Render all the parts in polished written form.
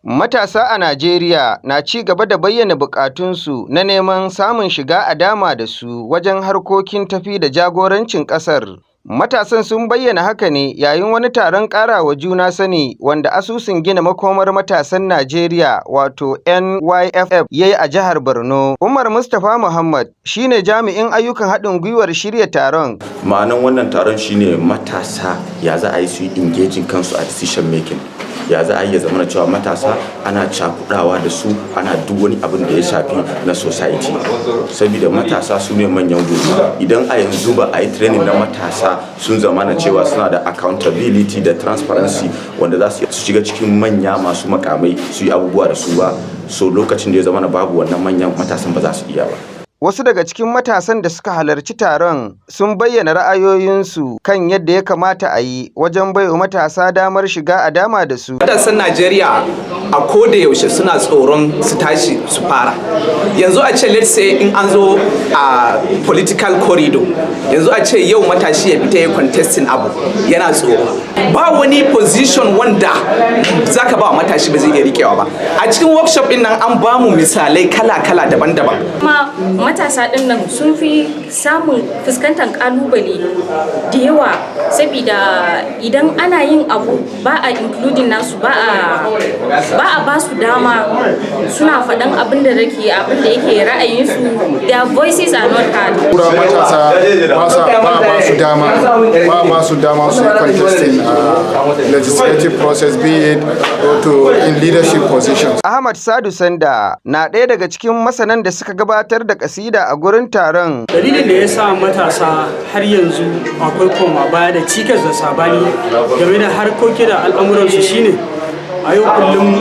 Matasa a Najeriya na ci gaba da bayyana bukatunsu na neman samun shiga a dama da su wajen harkokin tafi da jagorancin ƙasar. Matasan sun bayyana haka ne yayin wani taron karawa juna sani wanda asusun gina makomar matasan Najeriya wato NYFF yayi a jihar Borno. Umar Mustapha Muhammad shine jami'in ayyukan haɗin gwiwar shirya taron. Ma'anan wannan taron shine matasa ya za a yi su engaging kansu a decision making. Ya za a yi zama cewa matasa ana cakudawa da su ana duk wani abin da ya shafi na society, saboda matasa su ne manyan gobe. Idan a yanzu ba a yi training na matasa sun zama na cewa suna da accountability da transparency wanda za su shiga cikin manya masu makamai su yi abubuwa da su ba, so lokacin da ya zama na babu wannan manyan matasan ba za su iya ba. Wasu daga cikin matasan da suka halarci taron sun bayyana ra'ayoyinsu kan yadda ya kamata a yi wajen baiwa matasa damar shiga a dama da su. Matasan Najeriya a koda yaushe suna tsoron su tashi su fara. Yanzu a ce let's say in an zo a political corridor, yanzu a ce yau matashi ya fita ya contesting abu yana tsoro. Ba wani position wanda zaka ba matashi ba zai iya rikewa ba. A cikin workshop din nan an ba mu misalai kala-kala daban-daban. Matasa ɗin nan sun fi samun fuskantar ƙalubale da yawa saboda idan ana yin abu ba a including nasu ba a ba su dama suna faɗan abin da yake ra'ayinsu, their voices are not heard. Matasa ba su dama su contesting legislative process, be it to in leadership positions. Ahmad Sadu Sanda na ɗaya daga cikin masanan da suka gabatar da kasida a gurin taron. Dalilin da ya sa matasa har yanzu akwai koma baya da cikas da sabani game da harkoki da al'amuransu shine a yau kullum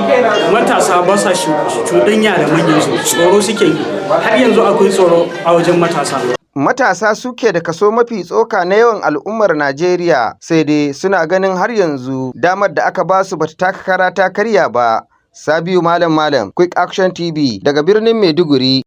matasa ba sa cuɗanya da manyansu, tsoro suke yi, har yanzu akwai tsoro a wajen matasa. Matasa suke da kaso mafi tsoka na yawan al'ummar Najeriya, sai dai suna ganin har yanzu damar da aka ba su bata taka kara ta karya ba. Sabiu Malam Malam, Quick Action TV daga birnin Maiduguri.